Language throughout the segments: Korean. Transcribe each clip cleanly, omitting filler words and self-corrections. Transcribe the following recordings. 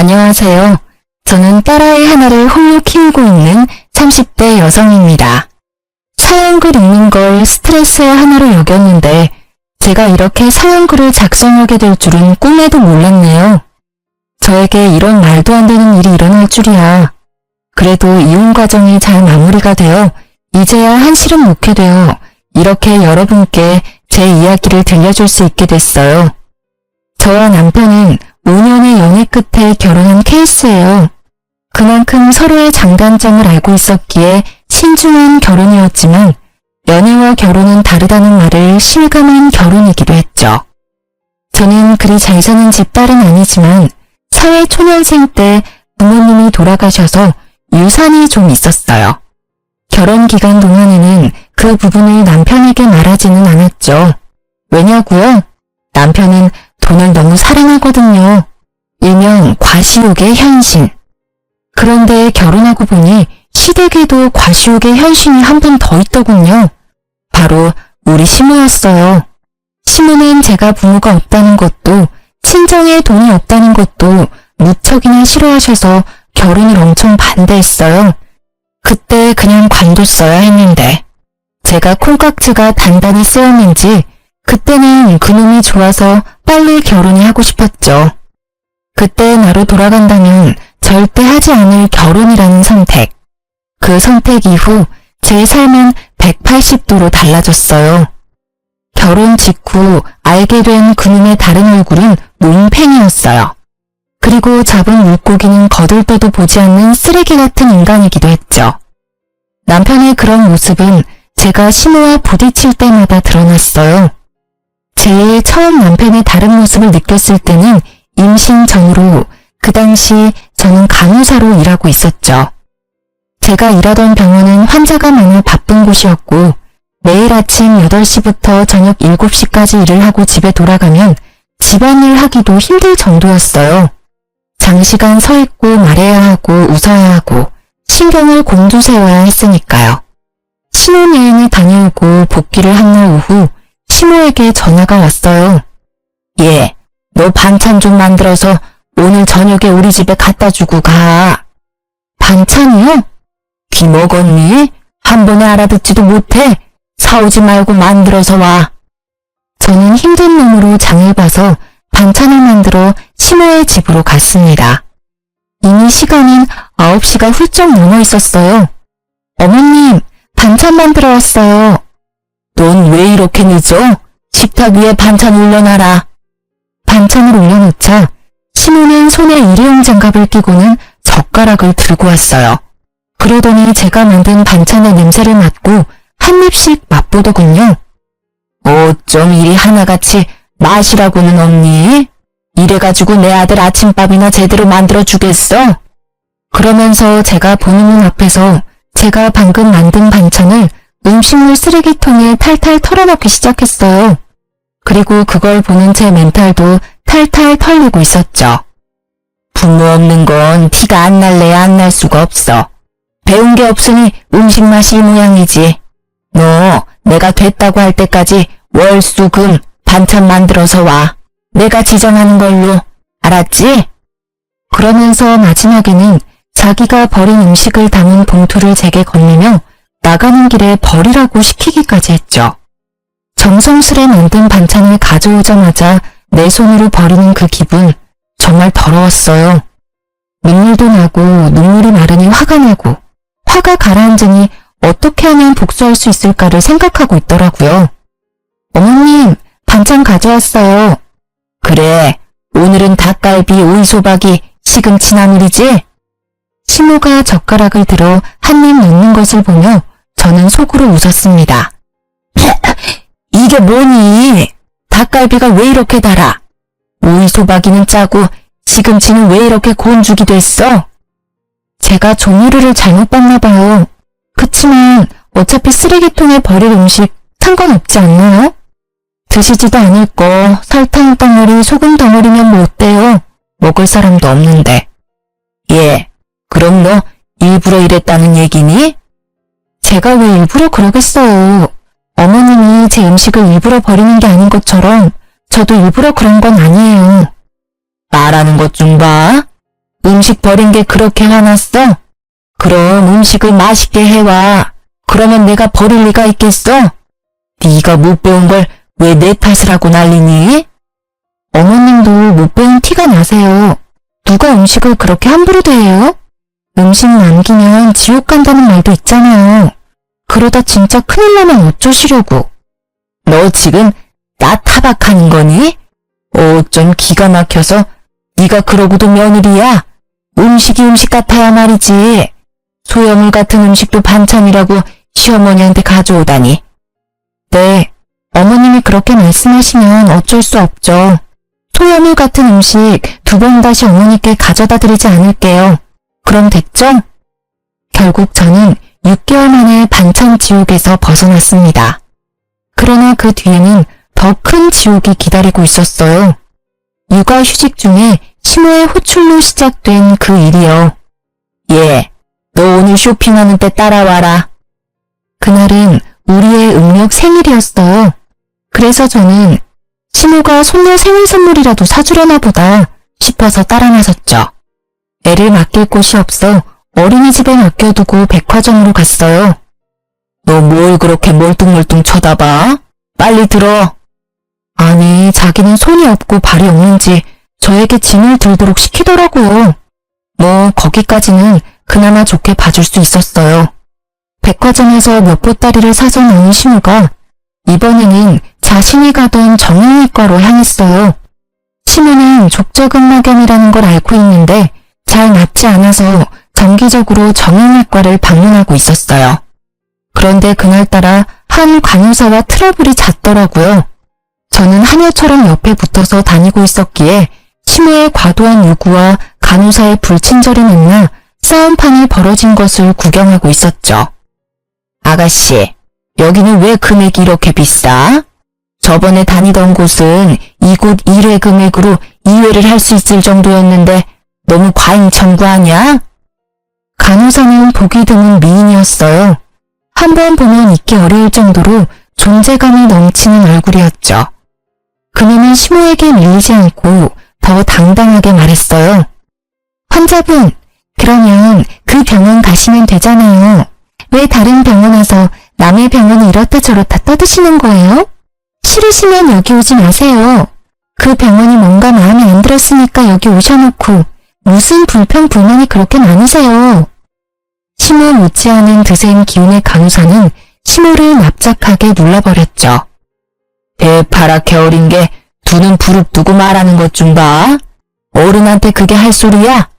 안녕하세요. 저는 딸아이 하나를 홀로 키우고 있는 30대 여성입니다. 서양글 읽는 걸 스트레스의 하나로 여겼는데 제가 이렇게 서양글을 작성하게 될 줄은 꿈에도 몰랐네요. 저에게 이런 말도 안 되는 일이 일어날 줄이야. 그래도 이혼 과정이 잘 마무리가 되어 이제야 한시름 놓게 되어 이렇게 여러분께 제 이야기를 들려줄 수 있게 됐어요. 저와 남편은 5년의 연애 끝에 결혼한 케이스예요. 그만큼 서로의 장단점을 알고 있었기에 신중한 결혼이었지만 연애와 결혼은 다르다는 말을 실감한 결혼이기도 했죠. 저는 그리 잘 사는 집 딸은 아니지만 사회 초년생 때 부모님이 돌아가셔서 유산이 좀 있었어요. 결혼 기간 동안에는 그 부분을 남편에게 말하지는 않았죠. 왜냐고요? 남편은 돈을 너무 사랑하거든요. 일명 과시욕의 현신. 그런데 결혼하고 보니 시댁에도 과시욕의 현신이 한 분 더 있더군요. 바로 우리 시모였어요. 시모는 제가 부모가 없다는 것도 친정에 돈이 없다는 것도 무척이나 싫어하셔서 결혼을 엄청 반대했어요. 그때 그냥 관뒀어야 했는데 제가 콩깍지가 단단히 쓰였는지 그때는 그놈이 좋아서 빨리 결혼이 하고 싶었죠. 그때 나로 돌아간다면 절대 하지 않을 결혼이라는 선택. 그 선택 이후 제 삶은 180도로 달라졌어요. 결혼 직후 알게 된 그놈의 다른 얼굴은 몽팽이였어요. 그리고 잡은 물고기는 거들떠도 보지 않는 쓰레기 같은 인간이기도 했죠. 남편의 그런 모습은 제가 시모와 부딪힐 때마다 드러났어요. 제일 처음 남편의 다른 모습을 느꼈을 때는 임신 전으로 그 당시 저는 간호사로 일하고 있었죠. 제가 일하던 병원은 환자가 많아 바쁜 곳이었고 매일 아침 8시부터 저녁 7시까지 일을 하고 집에 돌아가면 집안일 하기도 힘들 정도였어요. 장시간 서 있고 말해야 하고 웃어야 하고 신경을 곤두세워야 했으니까요. 신혼여행을 다녀오고 복귀를 한 날 오후 시모에게 전화가 왔어요. 예, 너 반찬 좀 만들어서 오늘 저녁에 우리 집에 갖다 주고 가. 반찬이요? 귀 먹었니? 한 번에 알아듣지도 못해. 사오지 말고 만들어서 와. 저는 힘든 놈으로 장을 봐서 반찬을 만들어 시모의 집으로 갔습니다. 이미 시간은 9시가 훌쩍 넘어 있었어요. 어머님, 반찬 만들어 왔어요. 넌 왜 이렇게 늦어? 식탁 위에 반찬 올려놔라. 반찬을 올려놓자 시모는 손에 일회용 장갑을 끼고는 젓가락을 들고 왔어요. 그러더니 제가 만든 반찬의 냄새를 맡고 한 입씩 맛보더군요. 어쩜 이리 하나같이 맛이라고는 없니? 이래가지고 내 아들 아침밥이나 제대로 만들어주겠어? 그러면서 제가 보는 눈 앞에서 제가 방금 만든 반찬을 음식물 쓰레기통에 탈탈 털어넣기 시작했어요. 그리고 그걸 보는 제 멘탈도 탈탈 털리고 있었죠. 부모 없는 건 티가 안 날래야 안 날 수가 없어. 배운 게 없으니 음식 맛이 이 모양이지. 너 내가 됐다고 할 때까지 월, 수, 금 반찬 만들어서 와. 내가 지정하는 걸로. 알았지? 그러면서 마지막에는 자기가 버린 음식을 담은 봉투를 제게 건네며 나가는 길에 버리라고 시키기까지 했죠. 정성스레 만든 반찬을 가져오자마자 내 손으로 버리는 그 기분 정말 더러웠어요. 눈물도 나고 눈물이 마르니 화가 나고 화가 가라앉으니 어떻게 하면 복수할 수 있을까를 생각하고 있더라고요. 어머님, 반찬 가져왔어요. 그래, 오늘은 닭갈비, 오이소박이, 시금치 나물이지? 시모가 젓가락을 들어 한 입 넣는 것을 보며 저는 속으로 웃었습니다. 이게 뭐니? 닭갈비가 왜 이렇게 달아? 오이소박이는 짜고 시금치는 왜 이렇게 곤죽이 됐어? 제가 종이를 잘못 봤나 봐요. 그치만 어차피 쓰레기통에 버릴 음식 상관없지 않나요? 드시지도 않을 거 설탕 덩어리, 소금 덩어리면 뭐 어때요? 먹을 사람도 없는데. 예, 그럼 너 일부러 이랬다는 얘기니? 제가 왜 일부러 그러겠어요. 어머님이 제 음식을 일부러 버리는 게 아닌 것처럼 저도 일부러 그런 건 아니에요. 말하는 것 좀 봐. 음식 버린 게 그렇게 화났어? 그럼 음식을 맛있게 해와. 그러면 내가 버릴 리가 있겠어? 네가 못 배운 걸 왜 내 탓을 하고 난리니? 어머님도 못 배운 티가 나세요. 누가 음식을 그렇게 함부로 대해요? 음식 남기면 지옥 간다는 말도 있잖아요. 그러다 진짜 큰일 나면 어쩌시려고. 너 지금 나 타박하는 거니? 좀 기가 막혀서 네가 그러고도 며느리야. 음식이 음식 같아야 말이지. 소염물 같은 음식도 반찬이라고 시어머니한테 가져오다니. 네, 어머님이 그렇게 말씀하시면 어쩔 수 없죠. 소염물 같은 음식 2번 다시 어머니께 가져다 드리지 않을게요. 그럼 됐죠? 결국 저는 6개월 만에 반찬 지옥에서 벗어났습니다. 그러나 그 뒤에는 더 큰 지옥이 기다리고 있었어요. 육아휴직 중에 시모의 호출로 시작된 그 일이요. 너 오늘 쇼핑하는 때 따라와라. 그날은 우리의 음력 생일이었어요. 그래서 저는 시모가 손녀 생일 선물이라도 사주려나 보다 싶어서 따라 나섰죠. 애를 맡길 곳이 없어 어린이집에 맡겨두고 백화점으로 갔어요. 너 뭘 그렇게 멀뚱멀뚱 쳐다봐? 빨리 들어. 아니, 자기는 손이 없고 발이 없는지 저에게 짐을 들도록 시키더라고요. 뭐 거기까지는 그나마 좋게 봐줄 수 있었어요. 백화점에서 몇 보따리를 사서 나온 시모가 이번에는 자신이 가던 정형외과로 향했어요. 시모는 족저근막염이라는 걸 앓고 있는데 잘 낫지 않아서 정기적으로 정형외과를 방문하고 있었어요. 그런데 그날따라 한 간호사와 트러블이 잦더라고요. 저는 하녀처럼 옆에 붙어서 다니고 있었기에 시모의 과도한 요구와 간호사의 불친절이 만나 싸움판이 벌어진 것을 구경하고 있었죠. 아가씨, 여기는 왜 금액이 이렇게 비싸? 저번에 다니던 곳은 이곳 1회 금액으로 2회를 할 수 있을 정도였는데 너무 과잉 청구하냐? 간호사는 보기 드문 미인이었어요. 한 번 보면 잊기 어려울 정도로 존재감이 넘치는 얼굴이었죠. 그녀는 시모에게 밀리지 않고 더 당당하게 말했어요. 환자분, 그러면 그 병원 가시면 되잖아요. 왜 다른 병원 와서 남의 병원이 이렇다 저렇다 떠드시는 거예요? 싫으시면 여기 오지 마세요. 그 병원이 뭔가 마음에 안 들었으니까 여기 오셔놓고 무슨 불평불만이 그렇게 많으세요. 시모 못지않은 드센 기운의 간호사는 시모를 납작하게 눌러버렸죠. 배 파랗게 어린 게 두 눈 부릅뜨고 말하는 것 좀 봐. 어른한테 그게 할 소리야?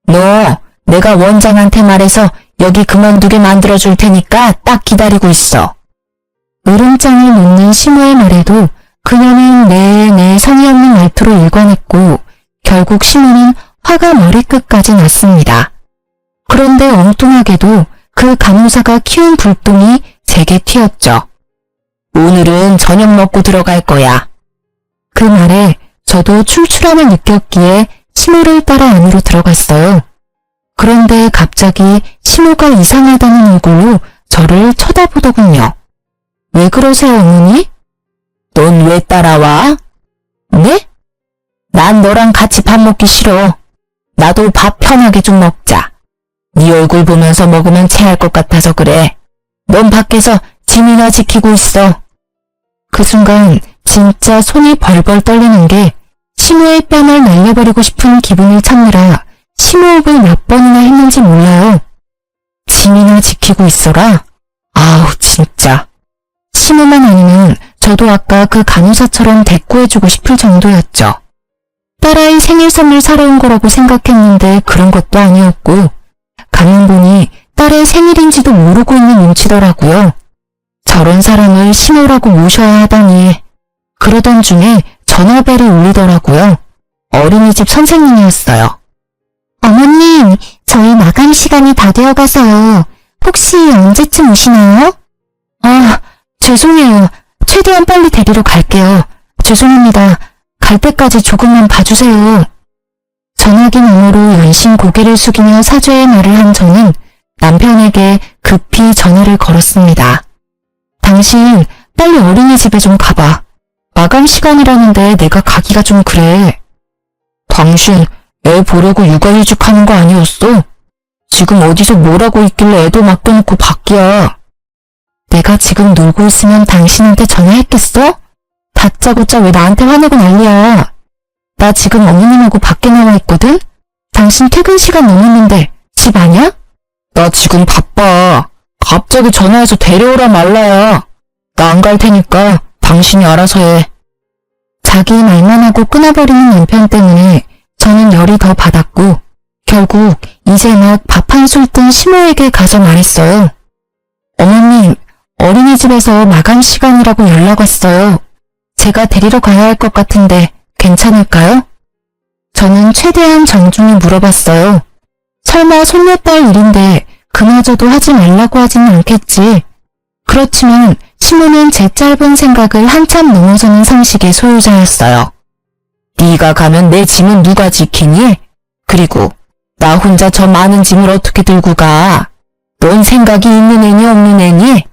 너 내가 원장한테 말해서 여기 그만두게 만들어줄 테니까 딱 기다리고 있어. 으름장을 놓는 시모의 말에도 그녀는 내내 성의 없는 말투로 일관했고 결국 시모는 화가 머리끝까지 났습니다. 그런데 엉뚱하게도 그 간호사가 키운 불똥이 제게 튀었죠. 오늘은 저녁 먹고 들어갈 거야. 그 말에 저도 출출함을 느꼈기에 시모를 따라 안으로 들어갔어요. 그런데 갑자기 시모가 이상하다는 얼굴로 저를 쳐다보더군요. 왜 그러세요, 어머니? 넌 왜 따라와? 네? 난 너랑 같이 밥 먹기 싫어. 나도 밥 편하게 좀 먹자. 네 얼굴 보면서 먹으면 체할 것 같아서 그래. 넌 밖에서 짐이나 지키고 있어. 그 순간 진짜 손이 벌벌 떨리는 게 시모의 뺨을 날려버리고 싶은 기분을 참느라 심호흡을 몇 번이나 했는지 몰라요. 짐이나 지키고 있어라. 아우 진짜. 시모만 아니면 저도 아까 그 간호사처럼 대꾸해주고 싶을 정도였죠. 딸아이 생일 선물 사러 온 거라고 생각했는데 그런 것도 아니었고 가만 보니 딸의 생일인지도 모르고 있는 눈치더라고요. 저런 사람을 시모라고 모셔야 하다니. 그러던 중에 전화벨이 울리더라고요. 어린이집 선생님이었어요. 어머님, 저희 마감 시간이 다 되어가서요. 혹시 언제쯤 오시나요? 아, 죄송해요. 최대한 빨리 데리러 갈게요. 죄송합니다. 갈 때까지 조금만 봐주세요. 전화기 너머로 연신 고개를 숙이며 사죄의 말을 한 저는 남편에게 급히 전화를 걸었습니다. 당신 빨리 어린이집에 좀 가봐. 마감 시간이라는데 내가 가기가 좀 그래. 당신 애 보려고 육아휴직하는 거 아니었어? 지금 어디서 뭐라고 있길래 애도 맡겨놓고 밖이야. 내가 지금 놀고 있으면 당신한테 전화했겠어? 다짜고짜 왜 나한테 화내고 난리야. 나 지금 어머님하고 밖에 나와 있거든? 당신 퇴근 시간 넘었는데 집 아냐? 나 지금 바빠. 갑자기 전화해서 데려오라 말라야. 나 안 갈 테니까 당신이 알아서 해. 자기 말만 하고 끊어버리는 남편 때문에 저는 열이 더 받았고 결국 이제 막 밥 한 술 뜬 시모에게 가서 말했어요. 어머님, 어린이집에서 마감 시간이라고 연락 왔어요. 제가 데리러 가야 할 것 같은데 괜찮을까요? 저는 최대한 정중히 물어봤어요. 설마 손녀딸 일인데 그마저도 하지 말라고 하지는 않겠지. 그렇지만 시모는 제 짧은 생각을 한참 넘어서는 상식의 소유자였어요. 네가 가면 내 짐은 누가 지키니? 그리고 나 혼자 저 많은 짐을 어떻게 들고 가? 넌 생각이 있는 애니 없는 애니?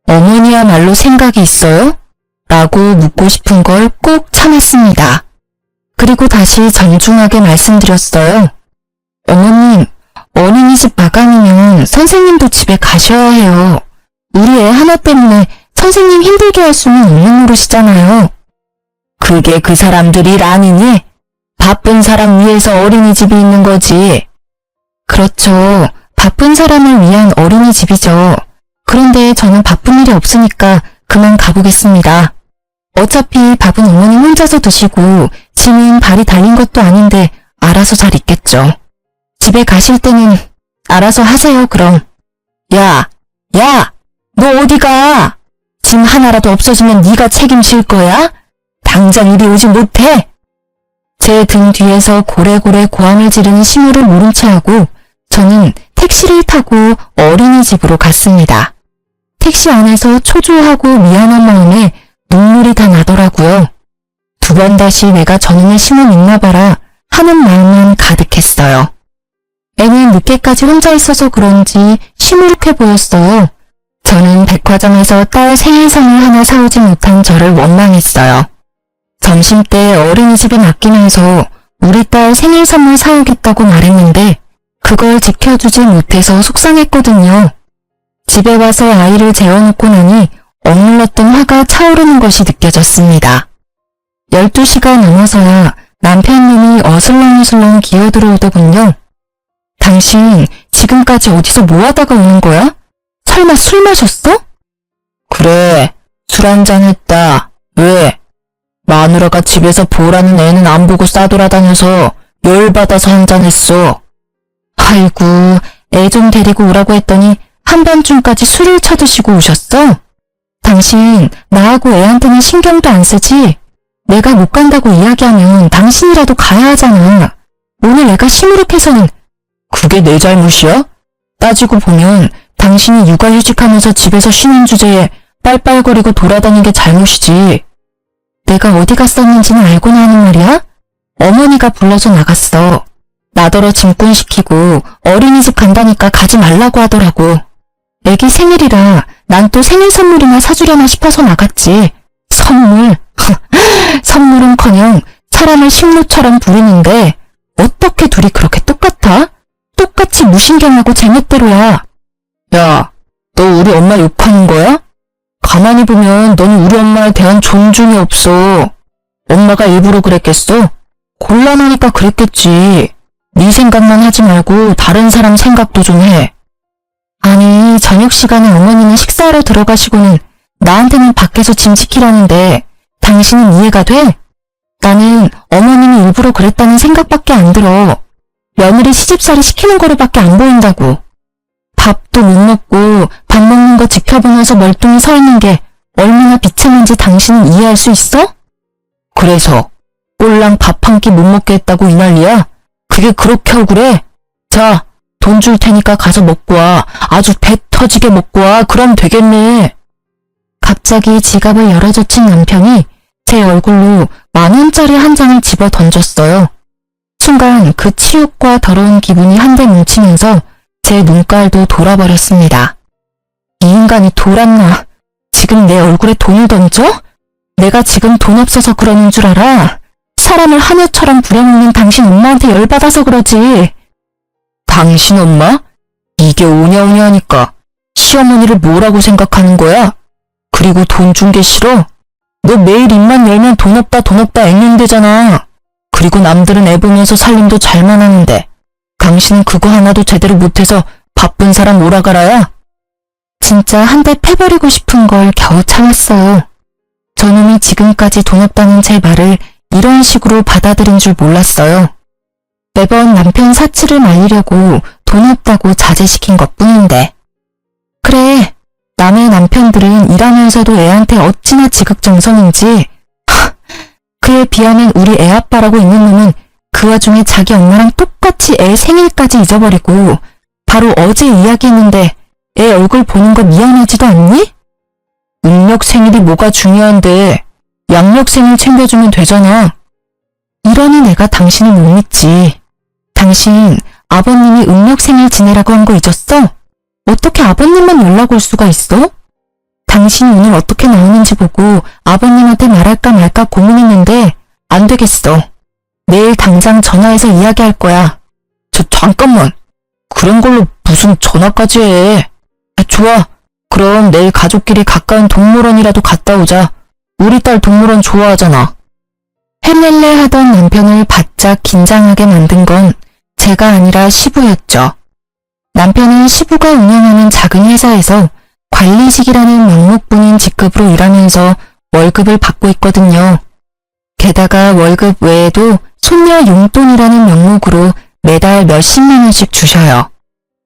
어머니야말로 생각이 있어요? 라고 묻고 싶은 걸 꼭 참았습니다. 그리고 다시 정중하게 말씀드렸어요. 어머님, 어린이집 마감이면 선생님도 집에 가셔야 해요. 우리 애 하나 때문에 선생님 힘들게 할 수는 없는 노릇이잖아요. 그게 그 사람들 일 아니니? 바쁜 사람 위해서 어린이집이 있는 거지. 그렇죠. 바쁜 사람을 위한 어린이집이죠. 그런데 저는 바쁜 일이 없으니까 그만 가보겠습니다. 어차피 밥은 어머님 혼자서 드시고 짐은 발이 달린 것도 아닌데 알아서 잘 있겠죠. 집에 가실 때는 알아서 하세요, 그럼. 야, 너 어디 가? 짐 하나라도 없어지면 네가 책임질 거야? 당장 이리 오지 못해? 제 등 뒤에서 고래고래 고함을 지르는 시모를 모른 채 하고 저는 택시를 타고 어린이집으로 갔습니다. 택시 안에서 초조하고 미안한 마음에 눈물이 다 나더라고요. 두 번 다시 내가 저놈의 시모 믿나 봐라 하는 마음만 가득했어요. 애는 늦게까지 혼자 있어서 그런지 시무룩해 보였어요. 저는 백화점에서 딸 생일 선물 하나 사오지 못한 저를 원망했어요. 점심때 어린이집에 맡기면서 우리 딸 생일 선물 사오겠다고 말했는데 그걸 지켜주지 못해서 속상했거든요. 집에 와서 아이를 재워놓고 나니 억눌렀던 화가 차오르는 것이 느껴졌습니다. 12시가 넘어서야 남편님이 어슬렁어슬렁 기어들어오더군요. 당신 지금까지 어디서 뭐하다가 오는 거야? 설마 술 마셨어? 그래, 술 한잔 했다. 왜? 마누라가 집에서 보라는 애는 안 보고 싸돌아다녀서 열받아서 한잔 했어. 아이고, 애 좀 데리고 오라고 했더니 한밤중까지 술을 쳐드시고 오셨어? 당신 나하고 애한테는 신경도 안 쓰지? 내가 못 간다고 이야기하면 당신이라도 가야 하잖아. 오늘 애가 시무룩해서는 그게 내 잘못이야? 따지고 보면 당신이 육아휴직하면서 집에서 쉬는 주제에 빨빨거리고 돌아다닌 게 잘못이지. 내가 어디 갔었는지는 알고나 하는 말이야? 어머니가 불러서 나갔어. 나더러 짐꾼시키고 어린이집 간다니까 가지 말라고 하더라고. 애기 생일이라 난 또 생일 선물이나 사주려나 싶어서 나갔지. 선물? 선물은커녕 사람을 식모처럼 부리는데 어떻게 둘이 그렇게 똑같아? 똑같이 무신경하고 제멋대로야. 야, 너 우리 엄마 욕하는 거야? 가만히 보면 너는 우리 엄마에 대한 존중이 없어. 엄마가 일부러 그랬겠어? 곤란하니까 그랬겠지. 네 생각만 하지 말고 다른 사람 생각도 좀 해. 아니, 저녁 시간에 어머니는 식사하러 들어가시고는 나한테는 밖에서 짐 지키라는데 당신은 이해가 돼? 나는 어머님이 일부러 그랬다는 생각밖에 안 들어. 며느리 시집살이 시키는 거로밖에 안 보인다고. 밥도 못 먹고 밥 먹는 거 지켜보면서 멀뚱히 서 있는 게 얼마나 비참한지 당신은 이해할 수 있어? 그래서 꼴랑 밥 한 끼 못 먹게 했다고 이 난리야? 그게 그렇게 억울해? 자, 돈 줄 테니까 가서 먹고 와. 아주 배 터지게 먹고 와. 그럼 되겠네. 갑자기 지갑을 열어젖힌 남편이 제 얼굴로 10,000원짜리 한 장을 집어 던졌어요. 순간 그 치욕과 더러운 기분이 한데 뭉치면서 제 눈깔도 돌아버렸습니다. 이 인간이 돌았나? 지금 내 얼굴에 돈을 던져? 내가 지금 돈 없어서 그러는 줄 알아? 사람을 하녀처럼 부려먹는 당신 엄마한테 열받아서 그러지. 당신 엄마? 이게 오냐오냐 하니까 시어머니를 뭐라고 생각하는 거야? 그리고 돈 준 게 싫어? 너 매일 입만 열면 돈 없다 돈 없다 앵앵대잖아. 그리고 남들은 애 보면서 살림도 잘만 하는데 당신은 그거 하나도 제대로 못해서 바쁜 사람 오라가라야? 진짜 한 대 패버리고 싶은 걸 겨우 참았어요. 저놈이 지금까지 돈 없다는 제 말을 이런 식으로 받아들인 줄 몰랐어요. 매번 남편 사치를 말리려고 돈 없다고 자제시킨 것뿐인데. 그래, 남의 남편들은 일하면서도 애한테 어찌나 지극정성인지. 그에 비하면 우리 애 아빠라고 있는 놈은 그 와중에 자기 엄마랑 똑같이 애 생일까지 잊어버리고 바로 어제 이야기했는데 애 얼굴 보는 거 미안하지도 않니? 음력 생일이 뭐가 중요한데 양력 생일 챙겨주면 되잖아. 이러니 내가 당신을 못 믿지. 당신 아버님이 음력 생일 지내라고 한 거 잊었어? 어떻게 아버님만 연락 올 수가 있어? 당신이 오늘 어떻게 나오는지 보고 아버님한테 말할까 말까 고민했는데 안 되겠어. 내일 당장 전화해서 이야기할 거야. 잠깐만. 그런 걸로 무슨 전화까지 해. 좋아. 그럼 내일 가족끼리 가까운 동물원이라도 갔다 오자. 우리 딸 동물원 좋아하잖아. 헬렐레 하던 남편을 바짝 긴장하게 만든 건 제가 아니라 시부였죠. 남편은 시부가 운영하는 작은 회사에서 관리직이라는 명목뿐인 직급으로 일하면서 월급을 받고 있거든요. 게다가 월급 외에도 손녀 용돈이라는 명목으로 매달 몇십만 원씩 주셔요.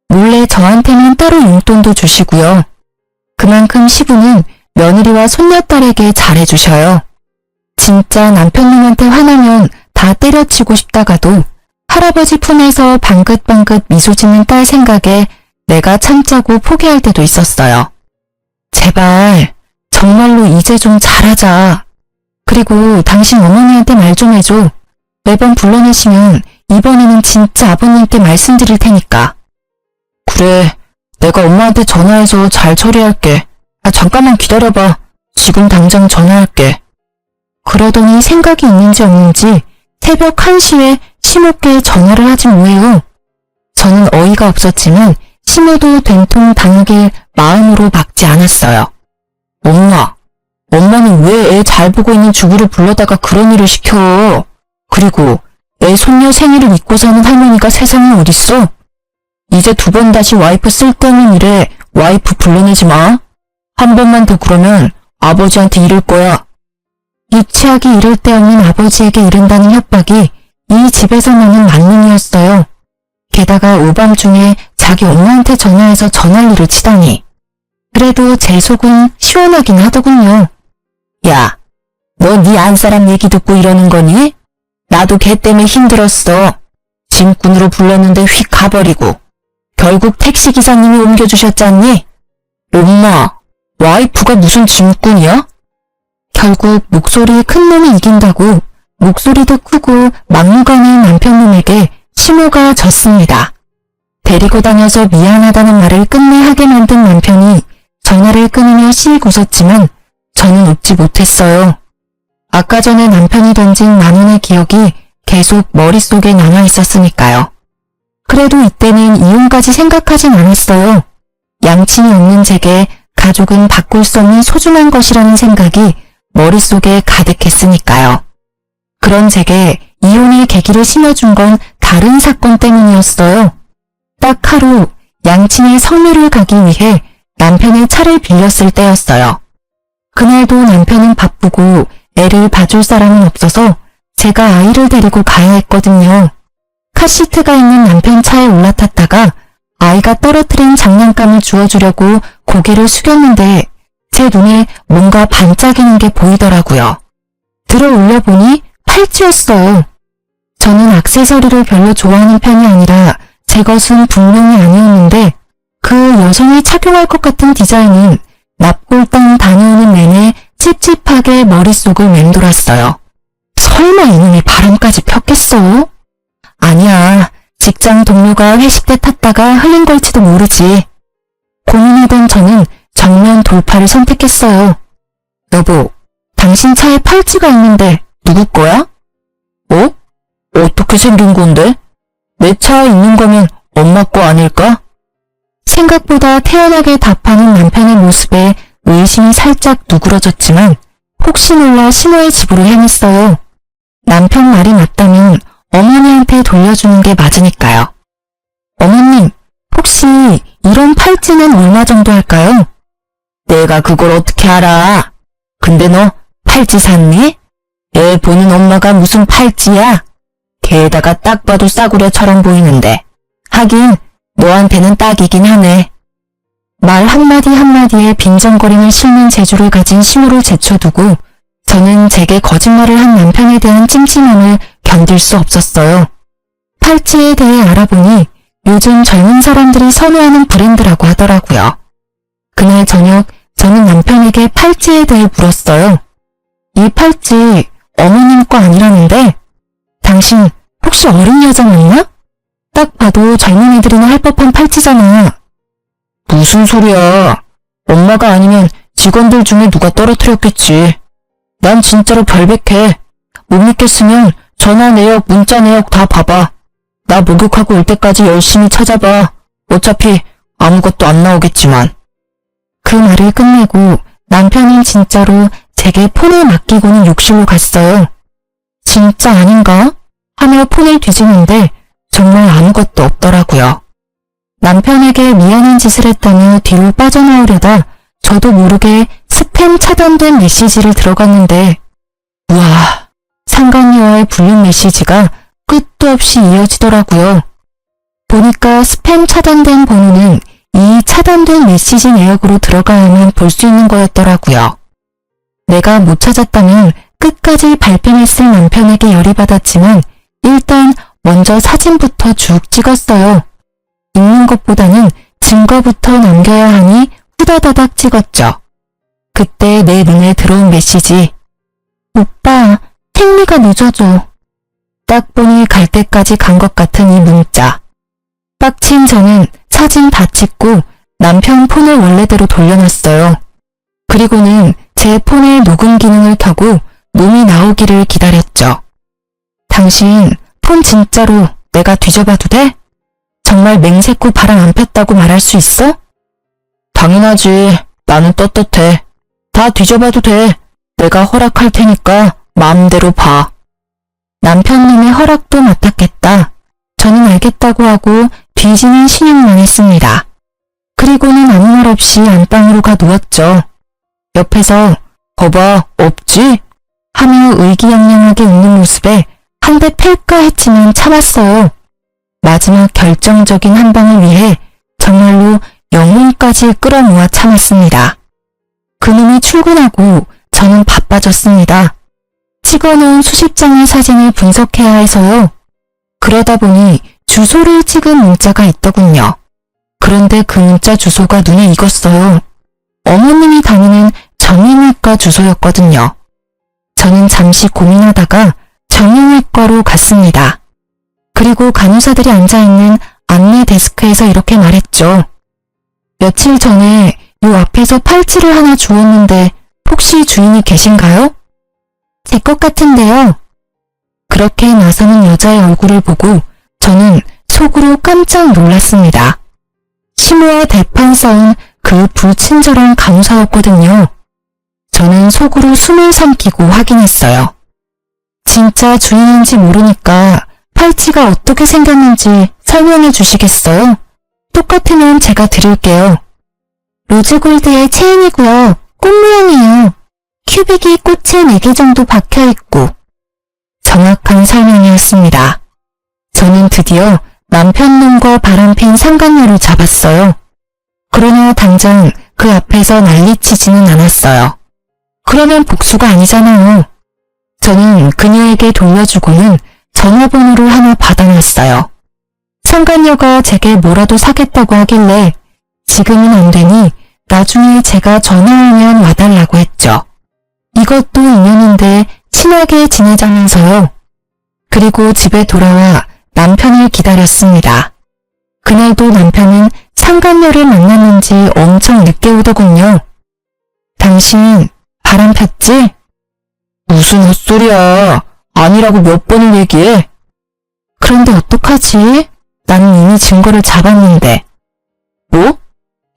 몰래 저한테는 따로 용돈도 주시고요. 그만큼 시부는 며느리와 손녀딸에게 잘해주셔요. 진짜 남편님한테 화나면 다 때려치고 싶다가도 할아버지 품에서 방긋방긋 미소 짓는 딸 생각에 내가 참자고 포기할 때도 있었어요. 제발 정말로 이제 좀 잘하자. 그리고 당신 어머니한테 말 좀 해줘. 매번 불러내시면 이번에는 진짜 아버님께 말씀드릴 테니까. 그래, 내가 엄마한테 전화해서 잘 처리할게. 잠깐만 기다려봐. 지금 당장 전화할게. 그러더니 생각이 있는지 없는지 새벽 1시에 시모께 전화를 하지 뭐해요. 저는 어이가 없었지만 시모도 된통 당하길 마음으로 막지 않았어요. 엄마는 왜 애 잘 보고 있는 주부를 불러다가 그런 일을 시켜? 그리고 애 손녀 생일을 잊고 사는 할머니가 세상에 어딨어? 이제 2번 다시 와이프 쓸데없는 일에 와이프 불러내지 마. 한 번만 더 그러면 아버지한테 이를 거야. 유치하기 이를 데 없는 아버지에게 이른다는 협박이 이 집에서만은 만능이었어요. 게다가 오밤중에 자기 엄마한테 전화해서 전화리를 치다니. 그래도 제 속은 시원하긴 하더군요. 야, 너 네 안사람 얘기 듣고 이러는 거니? 나도 걔 때문에 힘들었어. 짐꾼으로 불렀는데 휙 가버리고 결국 택시기사님이 옮겨주셨잖니? 엄마, 와이프가 무슨 짐꾼이야? 결국 목소리 큰 놈이 이긴다고 목소리도 크고 막무가내인 남편놈에게 시모가 졌습니다. 데리고 다녀서 미안하다는 말을 끝내 하게 만든 남편이 전화를 끊으며 씩 웃었지만 저는 웃지 못했어요. 아까 전에 남편이 던진 10,000원의 기억이 계속 머릿속에 남아있었으니까요. 그래도 이때는 이혼까지 생각하진 않았어요. 양친이 없는 제게 가족은 바꿀 수 없는 소중한 것이라는 생각이 머릿속에 가득했으니까요. 그런 제게 이혼의 계기를 심어준 건 다른 사건 때문이었어요. 딱 하루 양친의 성묘를 가기 위해 남편의 차를 빌렸을 때였어요. 그날도 남편은 바쁘고 애를 봐줄 사람은 없어서 제가 아이를 데리고 가야 했거든요. 카시트가 있는 남편 차에 올라탔다가 아이가 떨어뜨린 장난감을 주워주려고 고개를 숙였는데 제 눈에 뭔가 반짝이는 게 보이더라고요. 들어 올려보니 팔찌였어요. 저는 액세서리를 별로 좋아하는 편이 아니라 제 것은 분명히 아니었는데 그 여성이 착용할 것 같은 디자인은 납골당 다녀오는 내내 찝찝하게 머릿속을 맴돌았어요. 설마 이놈이 바람까지 폈겠어? 아니야, 직장 동료가 회식 때 탔다가 흘린 걸지도 모르지. 고민하던 저는 정면 돌파를 선택했어요. 여보, 당신 차에 팔찌가 있는데 누구 거야? 어? 어떻게 생긴 건데? 내 차에 있는 거면 엄마 거 아닐까? 생각보다 태연하게 답하는 남편의 모습에 의심이 살짝 누그러졌지만 혹시 몰라 신호의 집으로 향했어요. 남편 말이 맞다면 어머니한테 돌려주는 게 맞으니까요. 어머님, 혹시 이런 팔찌는 얼마 정도 할까요? 내가 그걸 어떻게 알아? 근데 너 팔찌 샀니? 애 보는 엄마가 무슨 팔찌야? 게다가 딱 봐도 싸구려처럼 보이는데. 하긴 너한테는 딱이긴 하네. 말 한마디 한마디에 빈정거림을 싣는 재주를 가진 신호를 제쳐두고 저는 제게 거짓말을 한 남편에 대한 찜찜함을 견딜 수 없었어요. 팔찌에 대해 알아보니 요즘 젊은 사람들이 선호하는 브랜드라고 하더라고요. 그날 저녁 저는 남편에게 팔찌에 대해 물었어요. 이 팔찌 어머님 거 아니라는데? 당신 혹시 어린 여자 맞나? 딱 봐도 젊은이들이나 할 법한 팔찌잖아. 무슨 소리야. 엄마가 아니면 직원들 중에 누가 떨어뜨렸겠지. 난 진짜로 결백해. 못 믿겠으면 전화 내역, 문자 내역 다 봐봐. 나 목욕하고 올 때까지 열심히 찾아봐. 어차피 아무것도 안 나오겠지만. 그 말을 끝내고 남편은 진짜로 제게 폰을 맡기고는 욕실로 갔어요. 진짜 아닌가? 하며 폰을 뒤지는데 정말 아무것도 없더라고요. 남편에게 미안한 짓을 했다며 뒤로 빠져나오려다 저도 모르게 스팸 차단된 메시지를 들어갔는데 우와, 상간녀와의 불륜 메시지가 끝도 없이 이어지더라고요. 보니까 스팸 차단된 번호는 이 차단된 메시지 내역으로 들어가야만 볼 수 있는 거였더라고요. 내가 못 찾았다면 끝까지 발뺌했을 남편에게 열이 받았지만 일단 먼저 사진부터 쭉 찍었어요. 읽는 것보다는 증거부터 남겨야 하니 후다다닥 찍었죠. 그때 내 눈에 들어온 메시지. 오빠, 택미가 늦어져. 딱 보니 갈 때까지 간 것 같은 이 문자. 빡친 저는 사진 다 찍고 남편 폰을 원래대로 돌려놨어요. 그리고는 제 폰의 녹음 기능을 켜고 놈이 나오기를 기다렸죠. 당신 폰 진짜로 내가 뒤져봐도 돼? 정말 맹세코 바람 안 폈다고 말할 수 있어? 당연하지. 나는 떳떳해. 다 뒤져봐도 돼. 내가 허락할 테니까 마음대로 봐. 남편님의 허락도 맡았겠다. 저는 알겠다고 하고 뒤지는 신용만 했습니다. 그리고는 아무 말 없이 안방으로 가 누웠죠. 옆에서 거봐, 없지? 하며 의기양양하게 웃는 모습에 한 대 팰까 했지만 참았어요. 마지막 결정적인 한 방을 위해 정말로 영혼까지 끌어모아 참았습니다. 그놈이 출근하고 저는 바빠졌습니다. 찍어놓은 수십 장의 사진을 분석해야 해서요. 그러다 보니 주소를 찍은 문자가 있더군요. 그런데 그 문자 주소가 눈에 익었어요. 어머님이 다니는 정형외과 주소였거든요. 저는 잠시 고민하다가 정형외과로 갔습니다. 그리고 간호사들이 앉아있는 안내 데스크에서 이렇게 말했죠. 며칠 전에 요 앞에서 팔찌를 하나 주웠는데 혹시 주인이 계신가요? 제 것 같은데요. 그렇게 나서는 여자의 얼굴을 보고 저는 속으로 깜짝 놀랐습니다. 심호와 대판 싸운 그 불친절한 간호사였거든요. 저는 속으로 숨을 삼키고 확인했어요. 진짜 주인인지 모르니까 팔찌가 어떻게 생겼는지 설명해 주시겠어요? 똑같으면 제가 드릴게요. 로즈골드의 체인이고요. 꽃 모양이에요. 큐빅이 꽃에 4개 정도 박혀있고. 정확한 설명이었습니다. 저는 드디어 남편놈과 바람핀 상간녀를 잡았어요. 그러나 당장 그 앞에서 난리치지는 않았어요. 그러면 복수가 아니잖아요. 저는 그녀에게 돌려주고는 전화번호를 하나 받아놨어요. 상간녀가 제게 뭐라도 사겠다고 하길래 지금은 안 되니 나중에 제가 전화하면 와달라고 했죠. 이것도 인연인데 친하게 지내자면서요. 그리고 집에 돌아와 남편을 기다렸습니다. 그날도 남편은 상간녀를 만났는지 엄청 늦게 오더군요. 당신 바람 폈지? 무슨 헛소리야. 아니라고 몇 번을 얘기해? 그런데 어떡하지? 나는 이미 증거를 잡았는데. 뭐?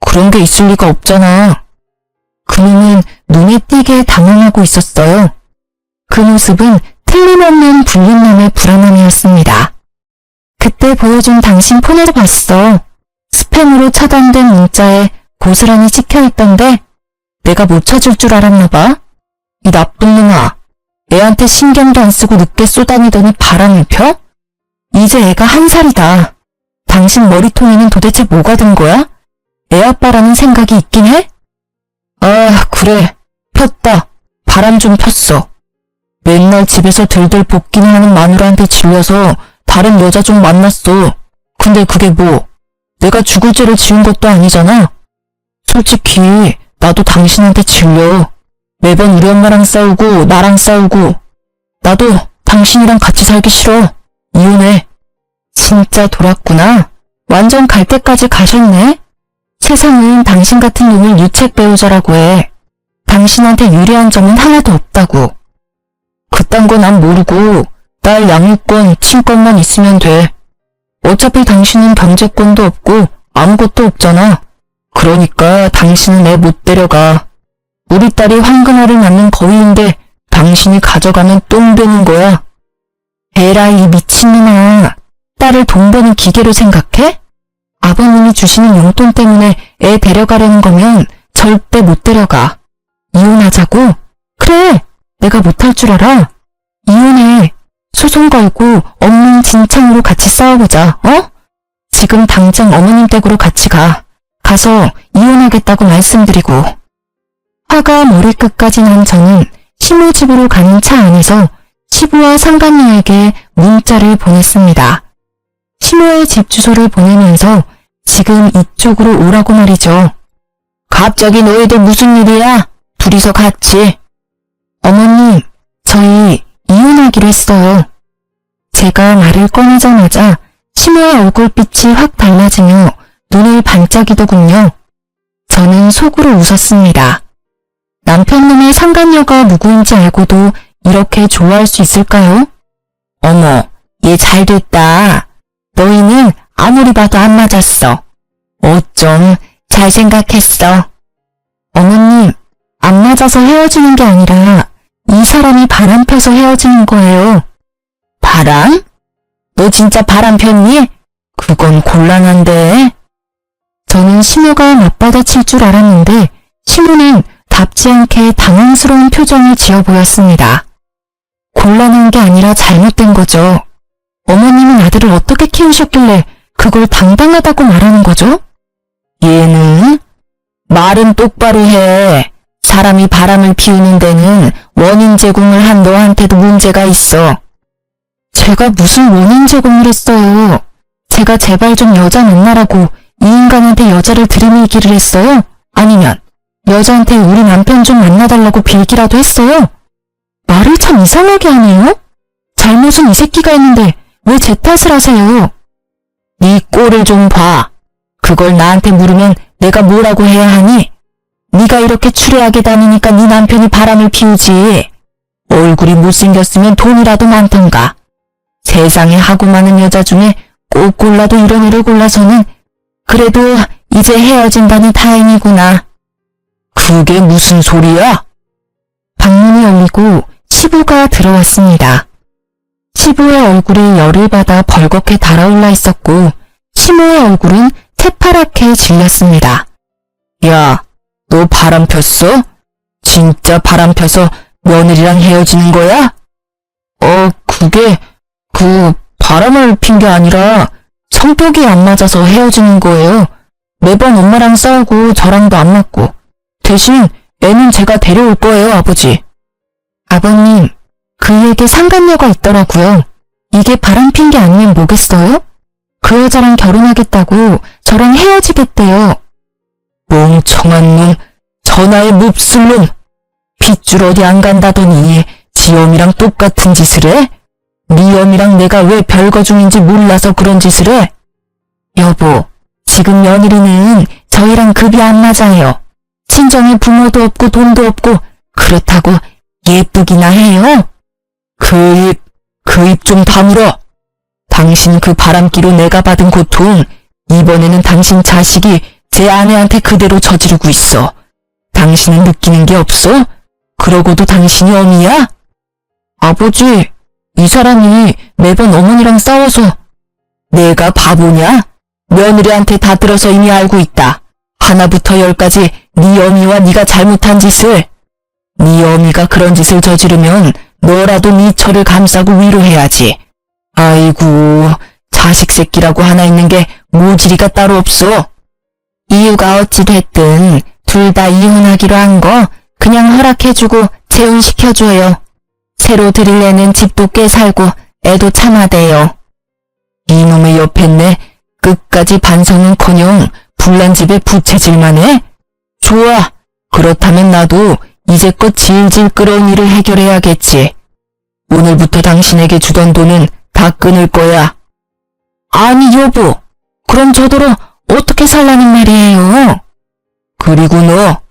그런 게 있을 리가 없잖아. 그녀는 눈에 띄게 당황하고 있었어요. 그 모습은 틀림없는 불륜남의 불안함이었습니다. 그때 보여준 당신 폰에서 봤어. 스팸으로 차단된 문자에 고스란히 찍혀있던데 내가 못 찾을 줄 알았나 봐. 이 나쁜 놈아. 애한테 신경도 안 쓰고 늦게 쏘다니더니 바람을 펴? 이제 애가 1살이다. 당신 머리통에는 도대체 뭐가 든 거야? 애 아빠라는 생각이 있긴 해? 아, 그래. 폈다. 바람 좀 폈어. 맨날 집에서 들들 볶기는 하는 마누라한테 질려서 다른 여자 좀 만났어. 근데 그게 뭐? 내가 죽을 죄를 지은 것도 아니잖아. 솔직히 나도 당신한테 질려. 매번 우리 엄마랑 싸우고 나랑 싸우고. 나도 당신이랑 같이 살기 싫어. 이혼해. 진짜 돌았구나. 완전 갈 때까지 가셨네. 세상은 당신 같은 놈을 유책 배우자라고 해. 당신한테 유리한 점은 하나도 없다고. 그딴 거 난 모르고 딸 양육권, 친권만 있으면 돼. 어차피 당신은 경제권도 없고 아무것도 없잖아. 그러니까 당신은 애 못 데려가. 우리 딸이 황금알을 낳는 거위인데 당신이 가져가면 똥 되는 거야. 에라 이 미친놈아. 딸을 돈 버는 기계로 생각해? 아버님이 주시는 용돈 때문에 애 데려가려는 거면 절대 못 데려가. 이혼하자고? 그래. 내가 못할 줄 알아. 이혼해. 소송 걸고 엉망진창으로 같이 싸워보자. 어? 지금 당장 어머님 댁으로 같이 가. 가서 이혼하겠다고 말씀드리고. 화가 머리끝까지 난 저는 시모 집으로 가는 차 안에서 시부와 상간녀에게 문자를 보냈습니다. 시모의 집 주소를 보내면서 지금 이쪽으로 오라고 말이죠. 갑자기 너희들 무슨 일이야? 둘이서 같이. 어머님, 저희 이혼하기로 했어요. 제가 말을 꺼내자마자 시모의 얼굴빛이 확 달라지며 눈을 반짝이더군요. 저는 속으로 웃었습니다. 남편놈의 상간녀가 누구인지 알고도 이렇게 좋아할 수 있을까요? 어머, 얘 잘됐다. 너희는 아무리 봐도 안 맞았어. 어쩜 잘 생각했어. 어머님, 안 맞아서 헤어지는 게 아니라 이 사람이 바람 펴서 헤어지는 거예요. 바람? 너 진짜 바람 폈니? 그건 곤란한데. 저는 시모가 맞받아칠 줄 알았는데 시모는 답지 않게 당황스러운 표정을 지어 보였습니다. 곤란한 게 아니라 잘못된 거죠. 어머님은 아들을 어떻게 키우셨길래 그걸 당당하다고 말하는 거죠? 얘는 말은 똑바로 해. 사람이 바람을 피우는 데는 원인 제공을 한 너한테도 문제가 있어. 제가 무슨 원인 제공을 했어요? 제가 제발 좀 여자 만나라고 이 인간한테 여자를 들이밀기를 했어요? 아니면 여자한테 우리 남편 좀 만나달라고 빌기라도 했어요? 말을 참 이상하게 하네요? 잘못은 이 새끼가 했는데 왜 제 탓을 하세요? 네 꼴을 좀 봐. 그걸 나한테 물으면 내가 뭐라고 해야 하니? 네가 이렇게 추레하게 다니니까 네 남편이 바람을 피우지. 얼굴이 못생겼으면 돈이라도 많던가. 세상에 하고 많은 여자 중에 꼭 골라도 이런 애를 골라서는 그래도 이제 헤어진다니 다행이구나. 그게 무슨 소리야? 방문이 열리고 시부가 들어왔습니다. 시부의 얼굴이 열을 받아 벌겋게 달아올라 있었고 시모의 얼굴은 새파랗게 질렸습니다. 야, 너 바람 폈어? 진짜 바람 펴서 며느리랑 헤어지는 거야? 그게 바람을 핀 게 아니라 성격이 안 맞아서 헤어지는 거예요. 매번 엄마랑 싸우고 저랑도 안 맞고. 대신 애는 제가 데려올 거예요, 아버지. 아버님, 그에게 상간녀가 있더라고요. 이게 바람핀 게 아니면 뭐겠어요? 그 여자랑 결혼하겠다고 저랑 헤어지겠대요. 멍청한 놈, 전화에 몹쓸 놈. 핏줄 어디 안 간다더니 지 엄이랑 똑같은 짓을 해? 네 엄이랑 내가 왜 별거 중인지 몰라서 그런 짓을 해? 여보, 지금 며느리는 저희랑 급이 안 맞아요. 친정에 부모도 없고 돈도 없고 그렇다고 예쁘기나 해요? 그 입 좀 다물어. 당신 그 바람기로 내가 받은 고통, 이번에는 당신 자식이 제 아내한테 그대로 저지르고 있어. 당신은 느끼는 게 없어? 그러고도 당신이 어미야? 아버지, 이 사람이 매번 어머니랑 싸워서. 내가 바보냐? 며느리한테 다 들어서 이미 알고 있다. 하나부터 열까지 네 어미와 네가 잘못한 짓을. 네 어미가 그런 짓을 저지르면 너라도 네 처를 감싸고 위로해야지. 아이고, 자식 새끼라고 하나 있는 게 모질이가 따로 없어. 이유가 어찌 됐든 둘 다 이혼하기로 한 거 그냥 허락해주고 재혼시켜줘요. 새로 들일 애는 집도 꽤 살고 애도 참아대요. 이놈의 옆했네. 끝까지 반성은커녕 불난 집에 부채질만 해? 좋아. 그렇다면 나도 이제껏 질질 끌어온 일을 해결해야겠지. 오늘부터 당신에게 주던 돈은 다 끊을 거야. 아니 여보, 그럼 저더러 어떻게 살라는 말이에요? 그리고 너,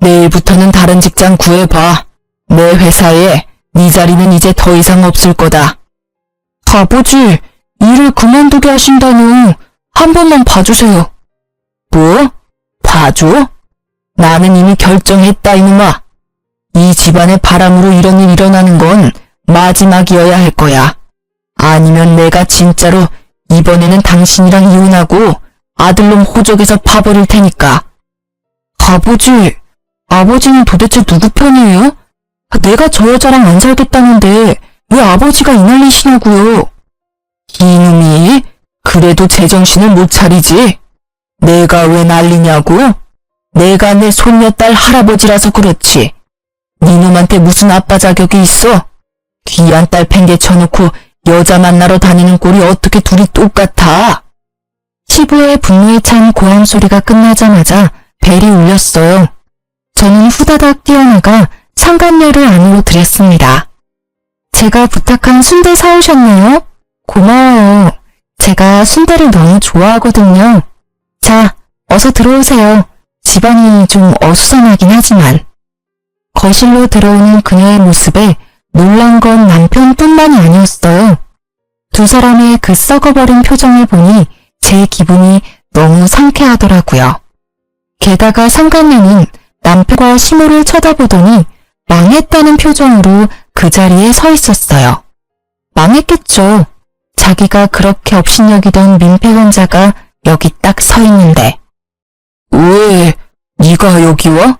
내일부터는 다른 직장 구해봐. 내 회사에 네 자리는 이제 더 이상 없을 거다. 아버지, 일을 그만두게 하신다뇨. 한 번만 봐주세요. 뭐? 봐줘? 나는 이미 결정했다 이놈아. 이 집안의 바람으로 이런 일 일어나는 건 마지막이어야 할 거야. 아니면 내가 진짜로 이번에는 당신이랑 이혼하고 아들놈 호적에서 파버릴 테니까. 아버지, 아버지는 도대체 누구 편이에요? 내가 저 여자랑 안 살겠다는데 왜 아버지가 이 난리시냐고요. 이놈이 그래도 제정신을 못 차리지. 내가 왜 난리냐고? 내가 내 손녀딸 할아버지라서 그렇지. 니놈한테 무슨 아빠 자격이 있어? 귀한 딸 팽개쳐놓고 여자 만나러 다니는 꼴이 어떻게 둘이 똑같아? 시부의 분노에 찬 고함 소리가 끝나자마자 벨이 울렸어요. 저는 후다닥 뛰어나가 상간녀를 안으로 들였습니다. 제가 부탁한 순대 사오셨네요? 고마워요. 제가 순대를 너무 좋아하거든요. 자, 어서 들어오세요. 집안이 좀 어수선하긴 하지만. 거실로 들어오는 그녀의 모습에 놀란 건 남편뿐만이 아니었어요. 두 사람의 그 썩어버린 표정을 보니 제 기분이 너무 상쾌하더라고요. 게다가 상간녀는 남편과 시모를 쳐다보더니 망했다는 표정으로 그 자리에 서 있었어요. 망했겠죠. 자기가 그렇게 업신여기던 민폐 혼자가 여기 딱 서 있는데. 왜 네가 여기 와?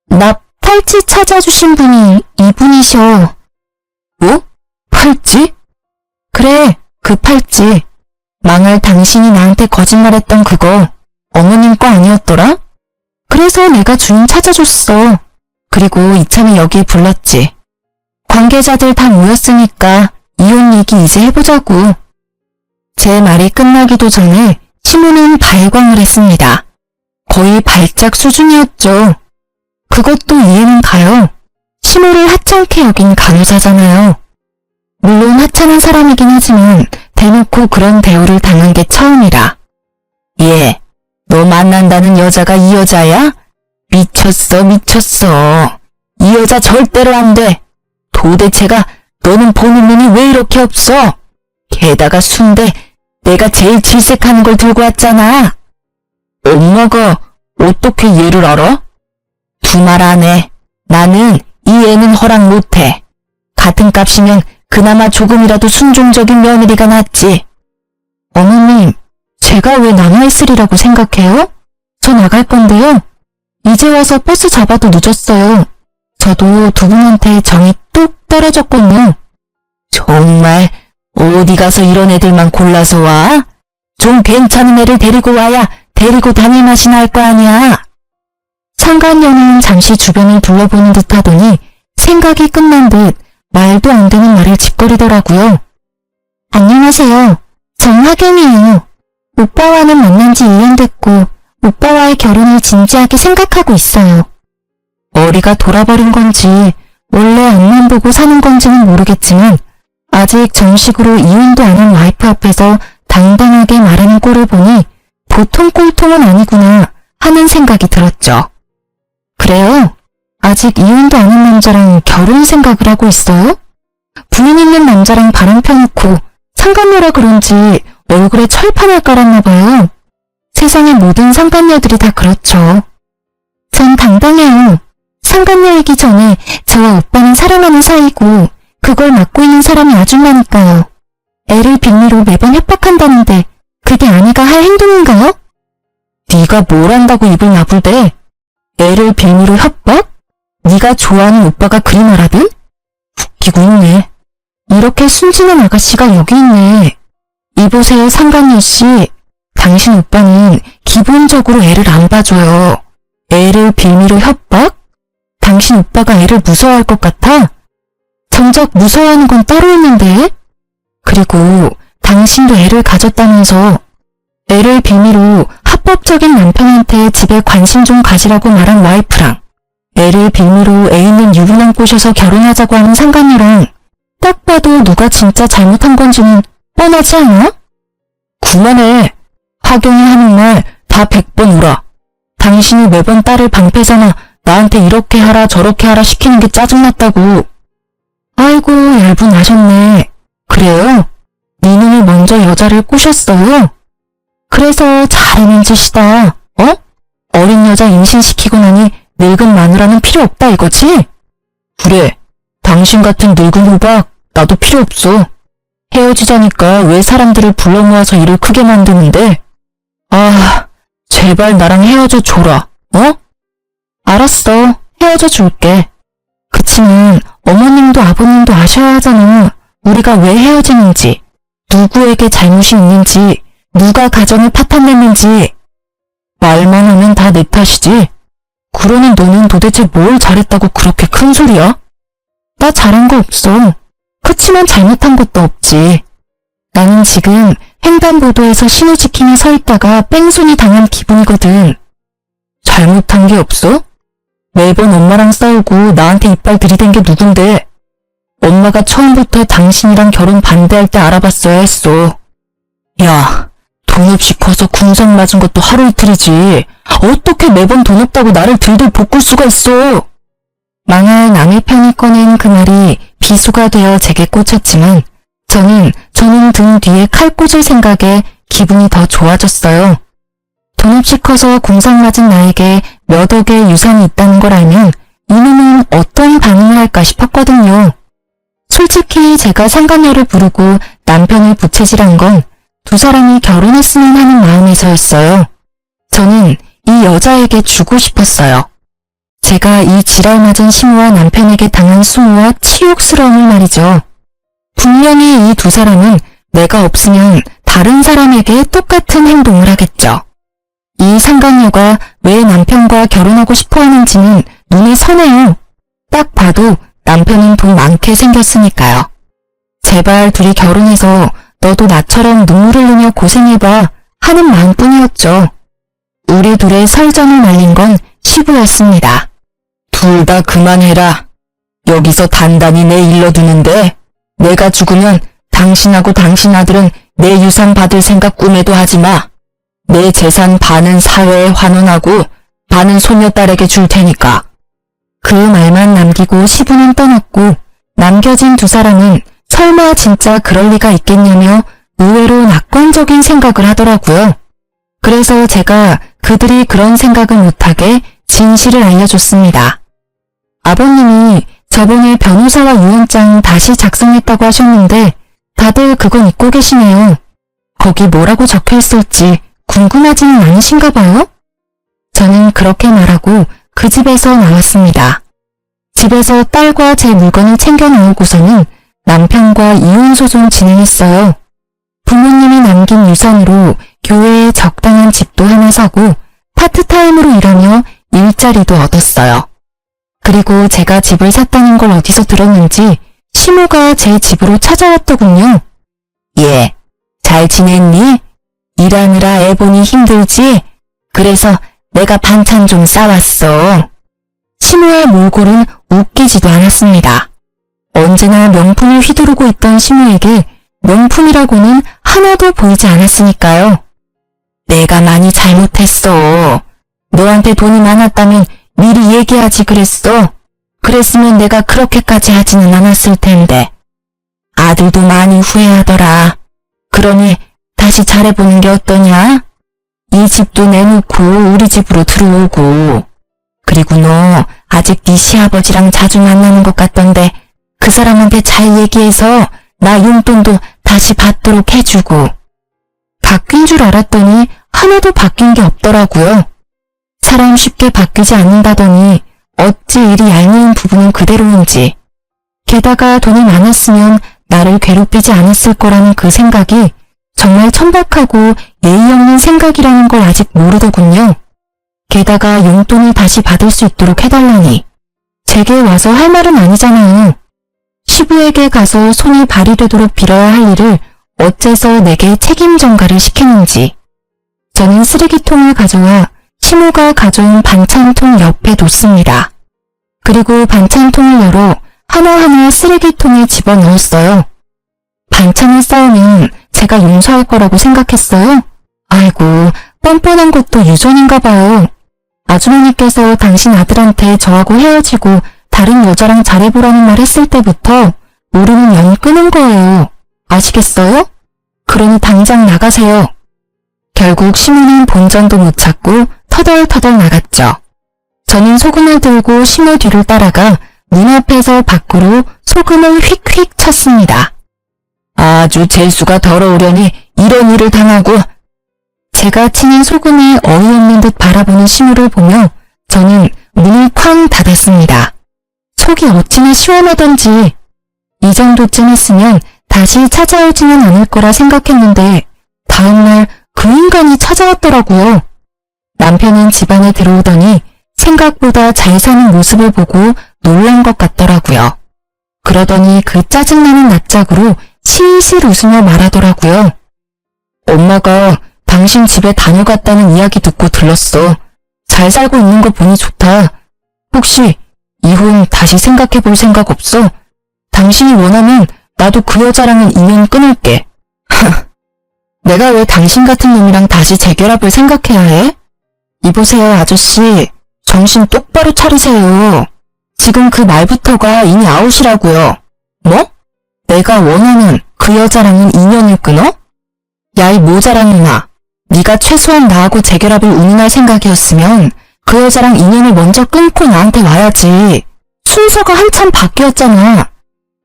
나 팔찌 찾아주신 분이 이분이셔. 뭐? 팔찌? 그래, 그 팔찌. 망할 당신이 나한테 거짓말했던 그거 어머님 거 아니었더라? 그래서 내가 주인 찾아줬어. 그리고 이참에 여기에 불렀지. 관계자들 다 모였으니까 이혼 얘기 이제 해보자고. 제 말이 끝나기도 전에 시모는 발광을 했습니다. 거의 발작 수준이었죠. 그것도 이해는 가요. 시모를 하찮게 여긴 간호사잖아요. 물론 하찮은 사람이긴 하지만 대놓고 그런 대우를 당한 게 처음이라. 예, 너 만난다는 여자가 이 여자야? 미쳤어, 미쳤어. 이 여자 절대로 안 돼. 도대체가 너는 보는 눈이 왜 이렇게 없어? 게다가 순대 내가 제일 질색하는 걸 들고 왔잖아. 엄마가 어떻게 얘를 알아? 두말 안 해. 나는 이 애는 허락 못해. 같은 값이면 그나마 조금이라도 순종적인 며느리가 낫지. 어머님, 제가 왜 남아있으리라고 생각해요? 저 나갈 건데요. 이제 와서 버스 잡아도 늦었어요. 저도 두 분한테 정이 뚝 떨어졌군요. 정말 어디 가서 이런 애들만 골라서 와? 좀 괜찮은 애를 데리고 와야 데리고 다닐 맛이 날 거 아니야. 상간녀는 잠시 주변을 둘러보는 듯 하더니 생각이 끝난 듯 말도 안 되는 말을 짓거리더라고요. 안녕하세요. 정하경이에요. 오빠와는 만난 지 1년 됐고 오빠와의 결혼을 진지하게 생각하고 있어요. 머리가 돌아버린 건지 원래 앞만 보고 사는 건지는 모르겠지만 아직 정식으로 이혼도 안 한 와이프 앞에서 당당하게 말하는 꼴을 보니 보통 꼴통은 아니구나 하는 생각이 들었죠. 그래요? 아직 이혼도 안 한 남자랑 결혼 생각을 하고 있어요? 부인 있는 남자랑 바람 펴놓고 상간녀라 그런지 얼굴에 철판을 깔았나 봐요. 세상의 모든 상간녀들이 다 그렇죠. 전 당당해요. 상간녀이기 전에 저와 오빠는 사랑하는 사이고 그걸 맡고 있는 사람이 아줌마니까요. 애를 빌미로 매번 협박한다는데 그게 아내가 할 행동인가요? 네가 뭘 안다고 입을 나불대? 애를 빌미로 협박? 네가 좋아하는 오빠가 그리 말하든? 웃기고 있네. 이렇게 순진한 아가씨가 여기 있네. 이보세요 상간녀씨. 당신 오빠는 기본적으로 애를 안 봐줘요. 애를 빌미로 협박? 당신 오빠가 애를 무서워할 것 같아? 정작 무서워하는 건 따로 있는데? 그리고 당신도 애를 가졌다면서 애를 빌미로 합법적인 남편한테 집에 관심 좀 가지라고 말한 와이프랑 애를 빌미로 애 있는 유부남 꼬셔서 결혼하자고 하는 상간녀랑 딱 봐도 누가 진짜 잘못한 건지는 뻔하지 않아? 그만해. 화경이 하는 말 다 100번 울어. 당신이 매번 딸을 방패잖아. 나한테 이렇게 하라 저렇게 하라 시키는 게 짜증났다고. 아이고 얇은 아셨네. 그래요? 니놈이 먼저 여자를 꼬셨어요? 그래서 잘하는 짓이다. 어? 어린 여자 임신시키고 나니 늙은 마누라는 필요 없다 이거지? 그래. 당신 같은 늙은 호박 나도 필요 없어. 헤어지자니까 왜 사람들을 불러 모아서 일을 크게 만드는데? 아, 제발 나랑 헤어져 줘라. 어? 알았어. 헤어져 줄게. 그치만 어머님도 아버님도 아셔야 하잖아. 우리가 왜 헤어지는지, 누구에게 잘못이 있는지, 누가 가정을 파탄냈는지. 말만 하면 다 내 탓이지. 그러는 너는 도대체 뭘 잘했다고 그렇게 큰 소리야? 나 잘한 거 없어. 그치만 잘못한 것도 없지. 나는 지금 횡단보도에서 신호 지키며 서 있다가 뺑소니 당한 기분이거든. 잘못한 게 없어? 매번 엄마랑 싸우고 나한테 이빨 들이댄 게 누군데? 엄마가 처음부터 당신이랑 결혼 반대할 때 알아봤어야 했어. 야, 돈 없이 커서 궁상 맞은 것도 하루 이틀이지. 어떻게 매번 돈 없다고 나를 들들 볶을 수가 있어? 망할 남의 편이 꺼낸 그 말이 비수가 되어 제게 꽂혔지만 저는 등 뒤에 칼 꽂을 생각에 기분이 더 좋아졌어요. 돈 없이 커서 궁상 맞은 나에게 몇 억의 유산이 있다는 걸 알면 이놈은 어떤 반응을 할까 싶었거든요. 솔직히 제가 상간녀를 부르고 남편을 부채질한 건 두 사람이 결혼했으면 하는 마음에서였어요. 저는 이 여자에게 주고 싶었어요. 제가 이 지랄맞은 시모와 남편에게 당한 수모와 치욕스러움을 말이죠. 분명히 이 두 사람은 내가 없으면 다른 사람에게 똑같은 행동을 하겠죠. 이 상간녀가 왜 남편과 결혼하고 싶어 하는지는 눈에 선해요. 딱 봐도 남편은 돈 많게 생겼으니까요. 제발 둘이 결혼해서 너도 나처럼 눈물을 흘리며 고생해봐 하는 마음뿐이었죠. 우리 둘의 설전을 말린 건 시부였습니다. 둘 다 그만해라. 여기서 단단히 내 일러두는데 내가 죽으면 당신하고 당신 아들은 내 유산 받을 생각 꿈에도 하지 마. 내 재산 반은 사회에 환원하고 반은 소녀딸에게 줄 테니까. 그 말만 남기고 시부는 떠났고 남겨진 두 사람은 설마 진짜 그럴 리가 있겠냐며 의외로 낙관적인 생각을 하더라고요. 그래서 제가 그들이 그런 생각을 못하게 진실을 알려줬습니다. 아버님이 저번에 변호사와 유언장 다시 작성했다고 하셨는데 다들 그건 잊고 계시네요. 거기 뭐라고 적혀있을지 궁금하지는 않으신가 봐요? 저는 그렇게 말하고 그 집에서 나왔습니다. 집에서 딸과 제 물건을 챙겨 나오고서는 남편과 이혼소송 진행했어요. 부모님이 남긴 유산으로 교회에 적당한 집도 하나 사고 파트타임으로 일하며 일자리도 얻었어요. 그리고 제가 집을 샀다는 걸 어디서 들었는지 시모가 제 집으로 찾아왔더군요. 예, 잘 지냈니? 일하느라 애 보니 힘들지? 그래서 내가 반찬 좀 싸왔어. 시모의 몰골은 웃기지도 않았습니다. 언제나 명품을 휘두르고 있던 시모에게 명품이라고는 하나도 보이지 않았으니까요. 내가 많이 잘못했어. 너한테 돈이 많았다면 미리 얘기하지 그랬어. 그랬으면 내가 그렇게까지 하지는 않았을 텐데. 아들도 많이 후회하더라. 그러니 다시 잘해보는 게 어떠냐? 이 집도 내놓고 우리 집으로 들어오고. 그리고 너 아직 네 시아버지랑 자주 만나는 것 같던데 그 사람한테 잘 얘기해서 나 용돈도 다시 받도록 해주고. 바뀐 줄 알았더니 하나도 바뀐 게 없더라고요. 사람 쉽게 바뀌지 않는다더니 어찌 이리 얄미운 부분은 그대로인지. 게다가 돈이 많았으면 나를 괴롭히지 않았을 거라는 그 생각이 정말 천박하고 예의 없는 생각이라는 걸 아직 모르더군요. 게다가 용돈을 다시 받을 수 있도록 해달라니. 제게 와서 할 말은 아니잖아요. 시부에게 가서 손이 발이 되도록 빌어야 할 일을 어째서 내게 책임 전가를 시키는지. 저는 쓰레기통을 가져와 시모가 가져온 반찬통 옆에 뒀습니다. 그리고 반찬통을 열어 하나하나 쓰레기통에 집어넣었어요. 반찬을 쌓으면 제가 용서할 거라고 생각했어요? 아이고, 뻔뻔한 것도 유전인가 봐요. 아주머니께서 당신 아들한테 저하고 헤어지고 다른 여자랑 잘해보라는 말 했을 때부터 모르는 연 끄는 거예요. 아시겠어요? 그러니 당장 나가세요. 결국 시모는 본전도 못 찾고 터덜터덜 나갔죠. 저는 소금을 들고 시모 뒤를 따라가 문 앞에서 밖으로 소금을 휙휙 쳤습니다. 아주 재수가 더러우려니 이런 일을 당하고. 제가 치는 소금에 어이없는 듯 바라보는 시모를 보며 저는 문을 쾅 닫았습니다. 속이 어찌나 시원하던지. 이 정도쯤 했으면 다시 찾아오지는 않을 거라 생각했는데 다음날 그 인간이 찾아왔더라고요. 남편은 집안에 들어오더니 생각보다 잘 사는 모습을 보고 놀란 것 같더라고요. 그러더니 그 짜증나는 낯짝으로 실실 웃으며 말하더라고요. 엄마가 당신 집에 다녀갔다는 이야기 듣고 들렀어. 잘 살고 있는 거 보니 좋다. 혹시 이혼 다시 생각해 볼 생각 없어? 당신이 원하면 나도 그 여자랑은 인연 끊을게. 내가 왜 당신 같은 놈이랑 다시 재결합을 생각해야 해? 이보세요, 아저씨. 정신 똑바로 차리세요. 지금 그 말부터가 이미 아웃이라고요. 뭐? 내가 원하는 그 여자랑은 인연을 끊어? 야, 이 모자란 놈아. 네가 최소한 나하고 재결합을 운운할 생각이었으면 그 여자랑 인연을 먼저 끊고 나한테 와야지. 순서가 한참 바뀌었잖아.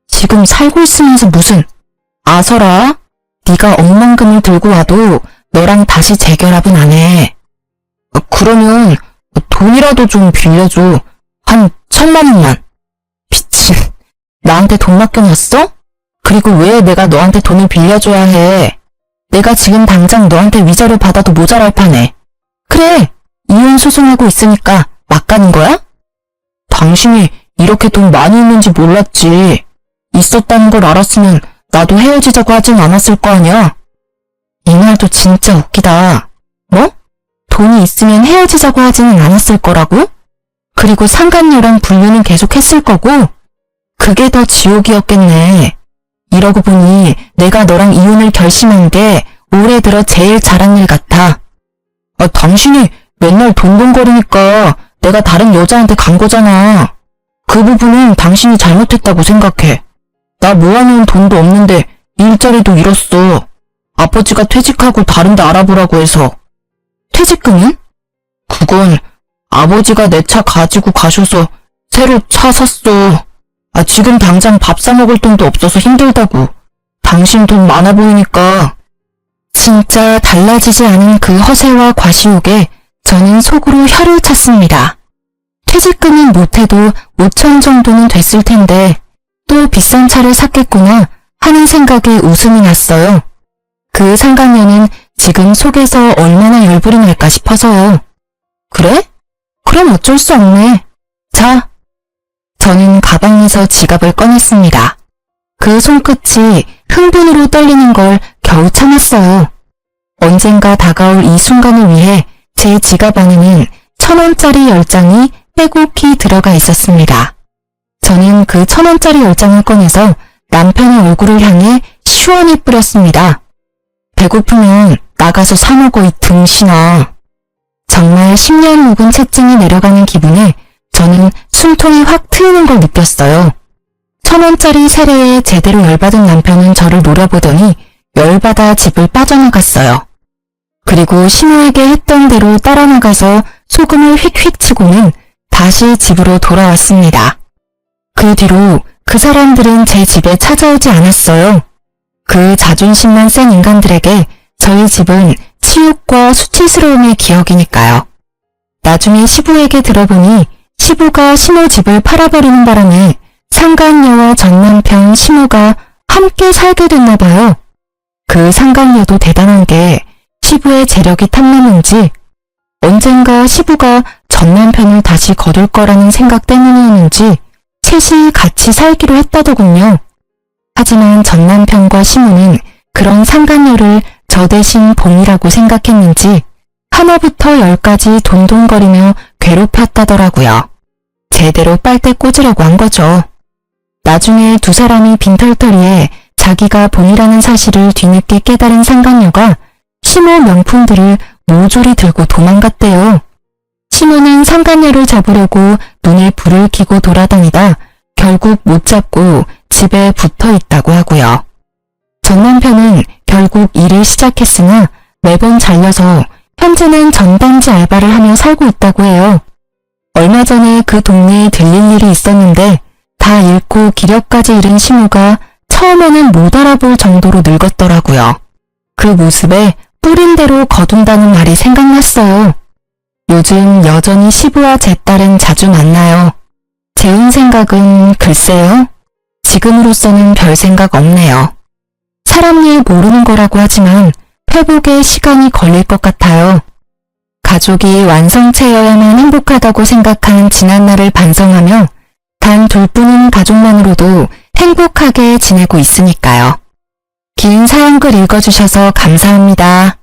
지금 살고 있으면서 무슨. 아서라. 네가 억만금을 들고 와도 너랑 다시 재결합은 안 해. 그러면 돈이라도 좀 빌려줘. 한 1,000,000원만. 미친. 나한테 돈 맡겨놨어? 그리고 왜 내가 너한테 돈을 빌려줘야 해? 내가 지금 당장 너한테 위자료 받아도 모자랄 판에. 그래, 이혼 소송하고 있으니까 막 가는 거야? 당신이 이렇게 돈 많이 있는지 몰랐지. 있었다는 걸 알았으면 나도 헤어지자고 하진 않았을 거 아니야. 이 말도 진짜 웃기다. 뭐? 돈이 있으면 헤어지자고 하지는 않았을 거라고? 그리고 상간녀랑 분류는 계속 했을 거고? 그게 더 지옥이었겠네. 이러고 보니 내가 너랑 이혼을 결심한 게 올해 들어 제일 잘한 일 같아. 당신이 맨날 돈돈거리니까 내가 다른 여자한테 간 거잖아. 그 부분은 당신이 잘못했다고 생각해. 나 모아놓은 돈도 없는데 일자리도 잃었어. 아버지가 퇴직하고 다른 데 알아보라고 해서. 퇴직금은? 그건 아버지가 내 차 가지고 가셔서 새로 차 샀어. 지금 당장 밥 사 먹을 돈도 없어서 힘들다고. 당신 돈 많아 보이니까. 진짜 달라지지 않은 그 허세와 과시욕에 저는 속으로 혀를 찼습니다. 퇴직금은 못해도 5천 정도는 됐을 텐데 또 비싼 차를 샀겠구나 하는 생각에 웃음이 났어요. 그 상간녀는 지금 속에서 얼마나 열불이 날까 싶어서요. 그래? 그럼 어쩔 수 없네. 자. 저는 가방에서 지갑을 꺼냈습니다. 그 손끝이 흥분으로 떨리는 걸 겨우 참았어요. 언젠가 다가올 이 순간을 위해 제 지갑 안에는 1,000원짜리 10장이 빼곡히 들어가 있었습니다. 저는 그 1,000원짜리 10장을 꺼내서 남편의 얼굴을 향해 시원히 뿌렸습니다. 배고프면 나가서 사 먹어 이 등신아. 정말 10년 묵은 채증이 내려가는 기분에 저는 숨통이 확 트이는 걸 느꼈어요. 1,000원짜리 세례에 제대로 열받은 남편은 저를 노려보더니 열받아 집을 빠져나갔어요. 그리고 시모에게 했던 대로 따라 나가서 소금을 휙휙 치고는 다시 집으로 돌아왔습니다. 그 뒤로 그 사람들은 제 집에 찾아오지 않았어요. 그 자존심만 센 인간들에게 저희 집은 치욕과 수치스러움의 기억이니까요. 나중에 시부에게 들어보니 시부가 시모 집을 팔아버리는 바람에 상간녀와 전 남편 시모가 함께 살게 됐나 봐요. 그 상간녀도 대단한 게 시부의 재력이 탐나는지 언젠가 시부가 전 남편을 다시 거둘 거라는 생각 때문이었는지 셋이 같이 살기로 했다더군요. 하지만 전 남편과 시모는 그런 상간녀를 저 대신 본이라고 생각했는지 하나부터 10까지 돈돈거리며 괴롭혔다더라고요. 제대로 빨대 꽂으려고 한 거죠. 나중에 두 사람이 빈털터리에 자기가 본이라는 사실을 뒤늦게 깨달은 상간녀가 시모 명품들을 모조리 들고 도망갔대요. 시모는 상간녀를 잡으려고 눈에 불을 켜고 돌아다니다 결국 못 잡고 집에 붙어 있다고 하고요. 전 남편은 결국 일을 시작했으나 매번 잘려서 현재는 전단지 알바를 하며 살고 있다고 해요. 얼마 전에 그 동네에 들릴 일이 있었는데 다 잃고 기력까지 잃은 시모가 처음에는 못 알아볼 정도로 늙었더라고요. 그 모습에 뿌린 대로 거둔다는 말이 생각났어요. 요즘 여전히 시부와 제 딸은 자주 만나요. 재혼 생각은 글쎄요. 지금으로서는 별 생각 없네요. 사람 일 모르는 거라고 하지만 회복에 시간이 걸릴 것 같아요. 가족이 완성체여야만 행복하다고 생각한 지난날을 반성하며 단 둘뿐인 가족만으로도 행복하게 지내고 있으니까요. 긴 사연글 읽어주셔서 감사합니다.